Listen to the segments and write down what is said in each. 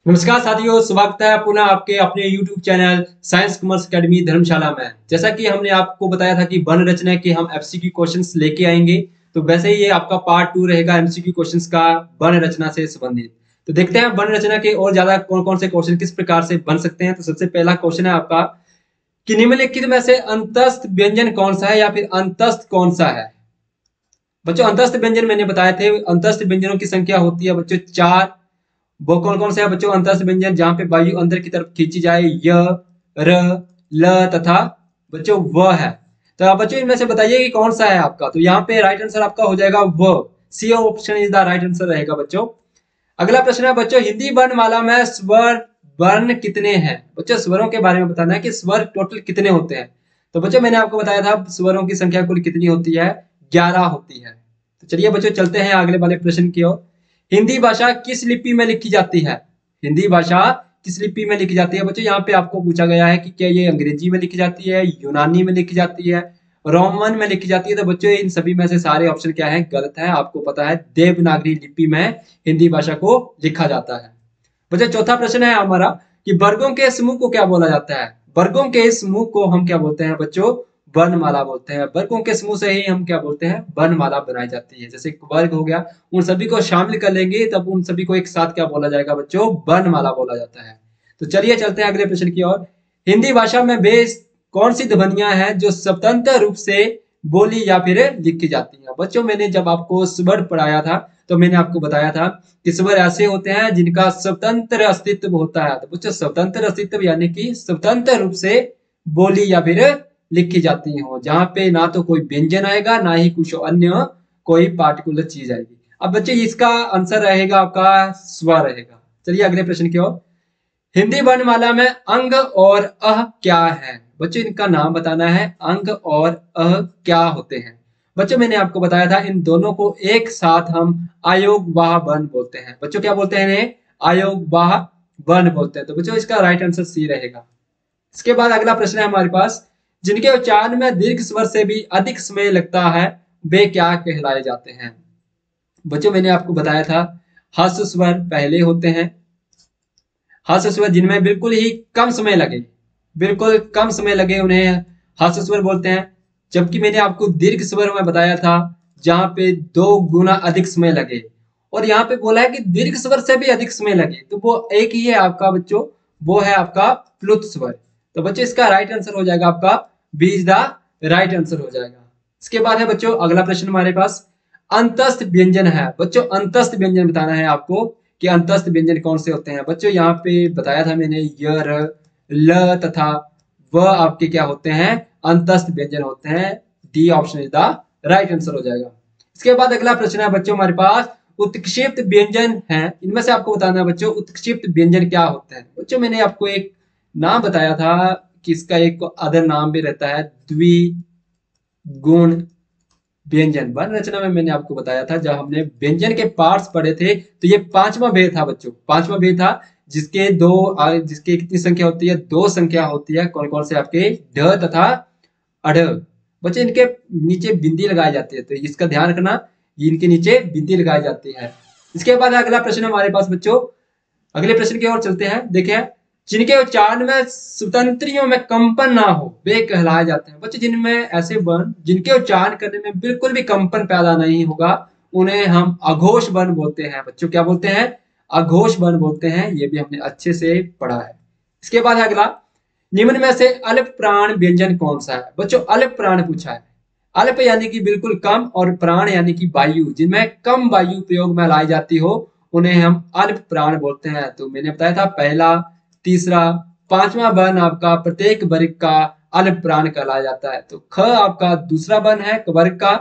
नमस्कार साथियों, स्वागत है पुनः आपके अपने YouTube channel science commerce academy Dharamshala में। जैसा कि हमने आपको बताया था कि वर्ण रचना के हम एमसीक्यू क्वेश्चंस लेके आएंगे, तो वैसे ही ये आपका पार्ट 2 रहेगा एमसीक्यू क्वेश्चंस का वर्ण रचना से संबंधित। तो देखते हैं वर्ण रचना के और ज्यादा कौन-कौन से क्वेश्चन किस प्रकार से बन सकते हैं। तो सबसे पहला क्वेश्चन है आपका कि निम्नलिखित में से अंतस्थ व्यंजन कौन सा है या फिर अंतस्थ कौन सा है। बच्चों अंतस्थ व्यंजन मैंने बताए थे, अंतस्थ व्यंजनों की संख्या होती है बच्चों 4। वो कौन कौन से है बच्चों अंतस्थ व्यंजन जहां पे वायु अंदर की तरफ खींची जाए? य, र, ल तथा बच्चों व है। तो आप बच्चों इनमें से बताइए कि कौन सा है आपका। तो यहाँ पे राइट आंसर आपका हो जाएगा व। C option is the right answer रहेगा बच्चों। अगला प्रश्न है बच्चों हिंदी वर्णमाला में स्वर वर्ण कितने हैं? बच्चों स्वरों के बारे में बताना है कि स्वर टोटल कितने होते हैं। तो बच्चों मैंने आपको बताया था स्वरों की संख्या कुल कितनी होती है? 11 होती है। तो चलिए बच्चों चलते हैं अगले वाले प्रश्न की ओर। हिंदी भाषा किस लिपि में लिखी जाती है? हिंदी भाषा किस लिपि में लिखी जाती है? बच्चों यहाँ पे आपको पूछा गया है कि क्या ये अंग्रेजी में लिखी जाती है, यूनानी में लिखी जाती है, रोमन में लिखी जाती है। तो बच्चों इन सभी में से सारे ऑप्शन क्या है? गलत है। आपको पता है देवनागरी लिपि में हिंदी भाषा को लिखा जाता है। बच्चों चौथा प्रश्न है हमारा कि वर्गों के समूह को क्या बोला जाता है? वर्गों के समूह को हम क्या बोलते हैं बच्चों? वर्णमाला बोलते हैं। वर्गों के समूह से ही हम क्या बोलते हैं? वर्णमाला बनाई जाती है। जैसे वर्ग हो गया, उन सभी को शामिल कर लेंगे तब उन सभी को एक साथ क्या बोला जाएगा बच्चों? वर्णमाला बोला जाता है। तो चलिए चलते हैं अगले प्रश्न की ओर। हिंदी भाषा में वे कौन सी ध्वनियां हैं जो स्वतंत्र रूप से बोली या फिर लिखी जाती हैं? बच्चों मैंने जब आपको स्वर पढ़ाया था तो मैंने आपको बताया था कि स्वर ऐसे होते हैं जिनका स्वतंत्र अस्तित्व होता है। तो बच्चों स्वतंत्र अस्तित्व यानी कि स्वतंत्र रूप से बोली या फिर लिखी जाती हो, जहां पे ना तो कोई व्यंजन आएगा ना ही कुछ अन्य कोई पार्टिकुलर चीज आएगी। अब बच्चे इसका आंसर रहेगा आपका स्वर रहेगा। चलिए अगले प्रश्न की ओर। हिंदी वर्णमाला में अंग और अह क्या है? बच्चों इनका नाम बताना है। अंग और अह क्या होते हैं? बच्चों मैंने आपको बताया था इन दोनों को एक साथ हम अयोगवाह वर्ण बोलते हैं। बच्चों क्या बोलते हैं इन्हें? अयोगवाह वर्ण बोलते हैं। तो बच्चों इसका राइट आंसर सी रहेगा। इसके बाद अगला प्रश्न है हमारे पास, जिनके उच्चारण में दीर्घ स्वर से भी अधिक समय लगता है वे क्या कहलाए जाते हैं? बच्चों मैंने आपको बताया था हर्ष स्वर पहले होते हैं। हर्ष स्वर जिनमें बिल्कुल ही कम समय लगे, बिल्कुल कम समय लगे उन्हें हर्ष स्वर बोलते हैं। जबकि मैंने आपको दीर्घ स्वर में बताया था जहां पे 2 गुना अधिक समय लगे, और यहाँ पे बोला है कि दीर्घ स्वर से भी अधिक समय लगे, तो वो एक ही है आपका बच्चों, वो है आपका प्लुत स्वर। तो बच्चों इसका राइट आंसर हो जाएगा आपका B is the right answer हो जाएगा। इसके बाद है बच्चों अगला प्रश्न हमारे पास अंतस्थ व्यंजन है। बच्चों अंतस्थ व्यंजन बताना है आपको कि अंतस्थ व्यंजन कौन से होते हैं। बच्चों यहाँ पे बताया था मैंने य, र, ल तथा व आपके क्या होते हैं? अंतस्थ व्यंजन होते हैं। D option is the right answer हो जाएगा। इसके बाद अगला प्रश्न है बच्चों हमारे पास उत्क्षिप्त व्यंजन है। इनमें से आपको बताना है बच्चों उत्क्षिप्त व्यंजन क्या होते हैं। बच्चों मैंने आपको एक नाम बताया था कि इसका एक अदर नाम भी रहता है द्विगुण व्यंजन। वर्ण रचना में मैंने आपको बताया था जब हमने व्यंजन के पार्ट्स पढ़े थे, तो ये पांचवा भेद था बच्चों, पांचवा भेद था जिसके जिसके कितनी संख्या होती है? 2 संख्या होती है। कौन कौन से आपके? ढ तथा अढ़। बच्चे इनके नीचे बिंदी लगाई जाती है, तो इसका ध्यान रखना, इनके नीचे बिंदी लगाई जाती है। इसके बाद अगला प्रश्न हमारे पास बच्चों, अगले प्रश्न की ओर चलते हैं। देखिए जिनके उच्चारण में स्वतंत्रियों में कंपन ना हो वे कहलाए जाते हैं। बच्चे जिनमें ऐसे वर्ण जिनके उच्चारण करने में बिल्कुल भी कंपन पैदा नहीं होगा उन्हें हम अघोष वर्ण बोलते हैं। बच्चों क्या बोलते हैं? अघोष वर्ण बोलते हैं। ये भी हमने अच्छे से पढ़ा है। इसके बाद अगला, निम्न में से अल्प प्राण व्यंजन कौन सा है? बच्चों अल्प प्राण पूछा है। अल्प यानी कि बिल्कुल कम, और प्राण यानी कि वायु, जिनमें कम वायु प्रयोग में लाई जाती हो उन्हें हम अल्प प्राण बोलते हैं। तो मैंने बताया था पहला, तीसरा, पांचवा वर्ण आपका प्रत्येक वर्ग का अल्प प्राण कहलाया जाता है। तो ख आपका दूसरा वर्ण है वर्ग का,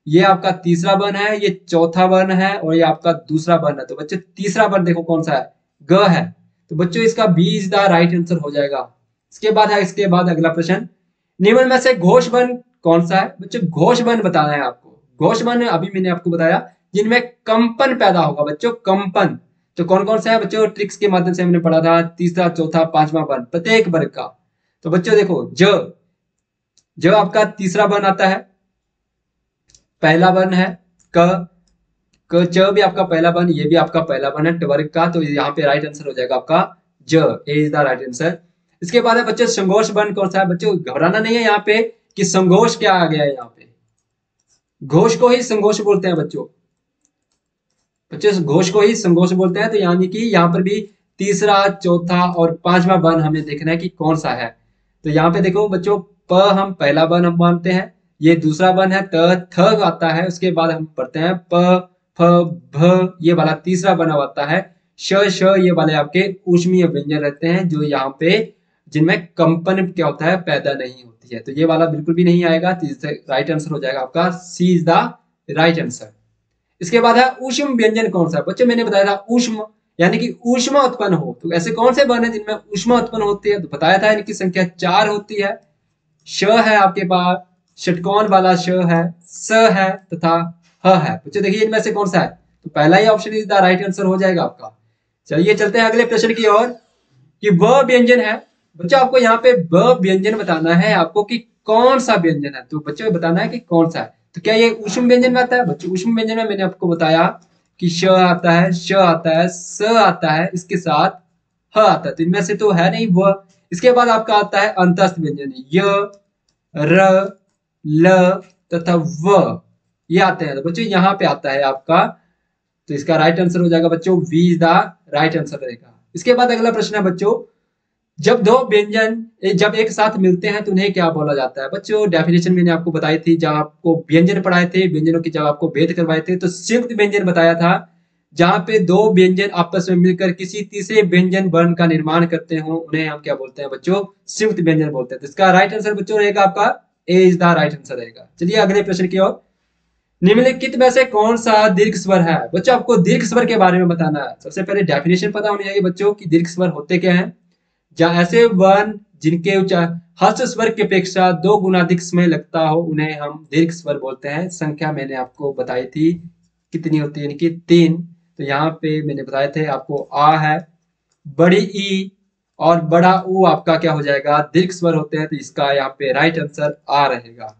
ये आपका तीसरा वर्ण है, ये चौथा वर्ण है, और ये आपका दूसरा वर्ण है। तो बच्चे तीसरा वर्ण देखो कौन सा है? ग है। तो बच्चों इसका B is the right answer हो जाएगा। इसके बाद अगला प्रश्न, निम्न में से घोष वर्ण कौन सा है? बच्चों घोष वर्ण बताना है आपको। घोष वर्ण अभी मैंने आपको बताया जिनमें कंपन पैदा होगा। बच्चों कंपन तो कौन कौन सा है? बच्चों ट्रिक्स के माध्यम से हमने पढ़ा था, तीसरा, चौथा, पांचवा वर्ण प्रत्येक वर्ग का। तो बच्चों देखो ज, आपका तीसरा वर्ण आता है, पहला वर्ण है क, च भी आपका पहला बन, ये भी आपका पहला बन है वर्ग का, तो यहाँ पे राइट आंसर हो जाएगा आपका ज, ए इज द राइट आंसर। इसके बाद है बच्चों संघोष बन कौन सा है? बच्चों घबराना नहीं है यहाँ पे कि संघोष क्या आ गया है, यहाँ पे घोष को ही संघोष बोलते हैं बच्चों। बच्चों घोष को ही संघोष बोलते हैं, तो यानी कि यहाँ पर भी तीसरा, चौथा और पांचवा वन हमें देखना है कि कौन सा है। तो यहाँ पे देखो बच्चों, प हम पहला वन हम मानते हैं, ये दूसरा वन है, त थ आता है, उसके बाद हम पढ़ते हैं प फ भ, ये वाला तीसरा वन आता है, श श, ये वाले आपके ऊष्मीय व्यंजन रहते हैं जो यहाँ पे जिनमें कंपन क्या होता है, पैदा नहीं होती है, तो ये वाला बिल्कुल भी नहीं आएगा। तो राइट आंसर हो जाएगा आपका सी इज द राइट आंसर। इसके बाद है ऊष्म व्यंजन कौन सा है? बच्चों मैंने बताया था ऊष्म यानी कि ऊष्मा उत्पन्न हो, तो ऐसे कौन से वर्ण है जिनमें ऊष्मा उत्पन्न होती है? तो बताया था इनकी संख्या 4 होती है। श है आपके पास, षटकोण वाला श है, स है तथा ह है। बच्चों देखिए इनमें से कौन सा है? तो पहला ही option is the right answer हो जाएगा आपका। चलिए चलते हैं अगले प्रश्न की ओर कि वह व्यंजन है। बच्चों आपको यहाँ पे वह व्यंजन बताना है आपको कि कौन सा व्यंजन है, तो बच्चों बताना है कि कौन सा है। तो क्या ये ऊष्म व्यंजन में आता है? बच्चों ऊष्म व्यंजन में मैंने आपको बताया कि श आता है, श आता है, स आता है, इसके साथ ह आता है, तो इनमें से तो है नहीं वह। इसके बाद आपका आता है अंतस्थ व्यंजन, य, र, ल तथा व, ये आते हैं। तो बच्चों यहाँ पे आता है आपका, तो इसका राइट आंसर हो जाएगा बच्चों B is the right answer रहेगा। इसके बाद अगला प्रश्न है बच्चों, जब दो व्यंजन जब एक साथ मिलते हैं तो उन्हें क्या बोला जाता है? बच्चों डेफिनेशन मैंने आपको बताई थी, जब आपको व्यंजन पढ़ाए थे, व्यंजनों की जब आपको भेद करवाए थे, तो संयुक्त व्यंजन बताया था, जहां पे दो व्यंजन आपस में मिलकर किसी तीसरे व्यंजन वर्ण का निर्माण करते हो, उन्हें हम क्या बोलते हैं बच्चों? संयुक्त व्यंजन बोलते हैं। तो इसका राइट आंसर बच्चों रहेगा आपका ए इज द राइट आंसर रहेगा। चलिए अगले प्रश्न की ओर, निम्नलिखित में से कौन सा दीर्घ स्वर है? बच्चों आपको दीर्घ स्वर के बारे में बताना है। सबसे पहले डेफिनेशन पता होनी चाहिए बच्चों कि दीर्घ स्वर होते क्या हैं। जहाँ ऐसे वर्ण जिनके उच्चारण हर्ष स्वर की अपेक्षा 2 गुना अधिक समय लगता हो, उन्हें हम दीर्घ स्वर बोलते हैं। संख्या मैंने आपको बताई थी कितनी होती है, इनकी 3। तो यहाँ पे मैंने बताए थे आपको आ है, बड़ी ई और बड़ा ऊ आपका क्या हो जाएगा? दीर्घ स्वर होते हैं, तो इसका यहाँ पे राइट आंसर आ रहेगा।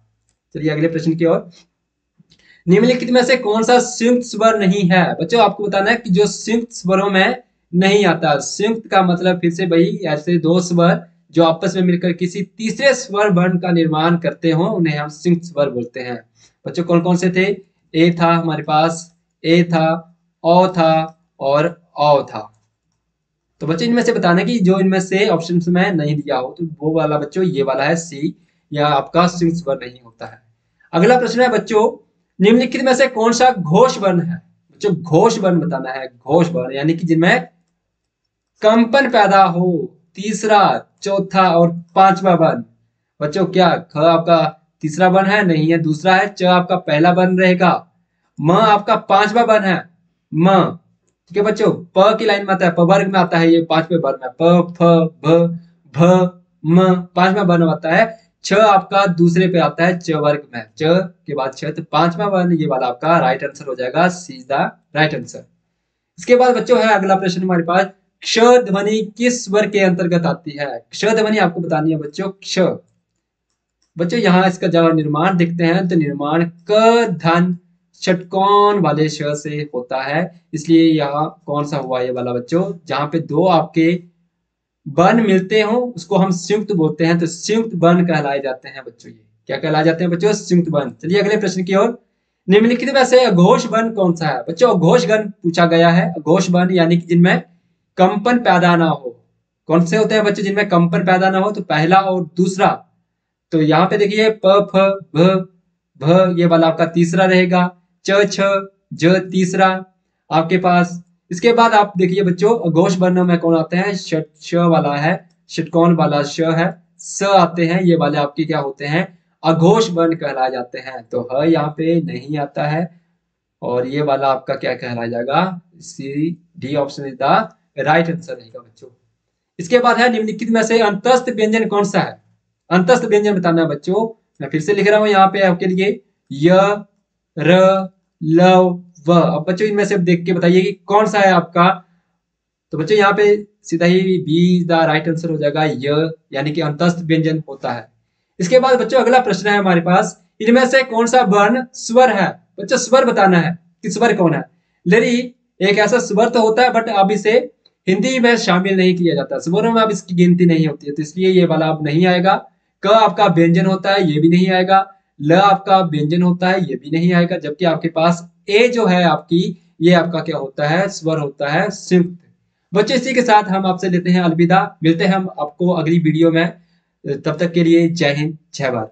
चलिए अगले प्रश्न की ओर, निम्नलिखित में से कौन सा संयुक्त स्वर नहीं है? बच्चों आपको बताना है कि जो संयुक्त स्वरों में नहीं आता। संयुक्त का मतलब फिर से वही, ऐसे दो स्वर जो आपस में मिलकर किसी तीसरे स्वर वर्ण का निर्माण करते हो, उन्हें हम संयुक्त स्वर बोलते हैं। बच्चों कौन कौन से थे? ए था हमारे पास, ए था, औ था और औ था। तो बच्चों इनमें से बताना कि जो इनमें से ऑप्शन में नहीं दिया हो, तो वो वाला बच्चों ये वाला है सी, या आपका संयुक्त स्वर नहीं होता है। अगला प्रश्न है बच्चों, निम्नलिखित में से कौन सा घोष वर्ण है? बच्चों घोष वर्ण बताना है। घोष वर्ण यानी कि जिनमें कंपन पैदा हो, तीसरा, चौथा और पांचवा वर्ण। बच्चों क्या ख आपका तीसरा वर्ण है? नहीं है, दूसरा है। च आपका पहला वर्ण रहेगा, म आपका पांचवा वर्ण है, म। ठीक है बच्चों, प की लाइन में आता है, प वर्ग में आता है, ये पांचवें वर्ण में, प फ भ भ म पांचवा वर्ण आता है। छ आपका दूसरे पे आता है, च वर्ग में, च के बाद छ, तो पांचवा वर्ण ये वाला आपका राइट आंसर हो जाएगा, सी इज द राइट आंसर। इसके बाद बच्चों है अगला प्रश्न हमारे पास, क्ष ध्वनि किस स्वर के अंतर्गत आती है? क्ष ध्वनि आपको बतानी है बच्चों, क्ष। बच्चों यहाँ इसका जब निर्माण देखते हैं तो निर्माण क धन षटकोण वाले श से होता है, इसलिए यहाँ कौन सा हुआ ये वाला बच्चों? जहां पे दो आपके वर्ण मिलते हो उसको हम संयुक्त बोलते हैं, तो संयुक्त वर्ण कहलाए जाते हैं बच्चों। ये क्या कहलाए जाते हैं बच्चों? संयुक्त वर्ण। चलिए अगले प्रश्न की ओर, निम्नलिखित में से अघोष वर्ण कौन सा है? बच्चों अघोष वर्ण पूछा गया है। अघोष वर्ण यानी कि जिनमें कंपन पैदा ना हो। कौन से होते हैं बच्चों जिनमें कंपन पैदा ना हो? तो पहला और दूसरा। तो यहाँ पे देखिए प फ भ भ, ये वाला आपका तीसरा रहेगा, च छ ज तीसरा आपके पास। इसके बाद आप देखिए बच्चों अघोष वर्णों में कौन आते हैं? ष वाला है, षटकोण वाला श है, स आते हैं, ये वाले आपके क्या होते हैं? अघोष वर्ण कहलाए जाते हैं। तो ह यहाँ पे नहीं आता है, और ये वाला आपका क्या कहलाया जाएगा? C D option is the right answer रहेगा बच्चों। इसके बाद है निम्नलिखित में से अंतस्थ व्यंजन कौन सा है? अंतस्थ व्यंजन बताना है बच्चों। मैं फिर से लिख रहा हूं यहाँ पे आपके लिए, य, र, ल, व। अब बच्चों इनमें से देख के बताइए कि कौन सा है आपका। तो बच्चों यहाँ पे सीधा ही बी द राइट आंसर हो जाएगा, य, यानी कि अंतस्थ व्यंजन होता है। इसके बाद बच्चों अगला प्रश्न है हमारे पास, इनमें से कौन सा वर्ण स्वर है? बच्चों स्वर बताना है कि स्वर कौन है। लरी एक ऐसा स्वर तो होता है, बट अब इसे हिंदी में शामिल नहीं किया जाता, स्वरों में अब इसकी गिनती नहीं होती है, तो इसलिए ये वाला अब नहीं आएगा। क आपका व्यंजन होता है, ये भी नहीं आएगा। ल आपका व्यंजन होता है, ये भी नहीं आएगा। जबकि आपके पास ए जो है आपकी, ये आपका क्या होता है, स्वर होता है संयुक्त। बच्चों इसी के साथ हम आपसे लेते हैं अलविदा, मिलते हैं हम आपको अगली वीडियो में। तब तक के लिए जय हिंद, जय भारत।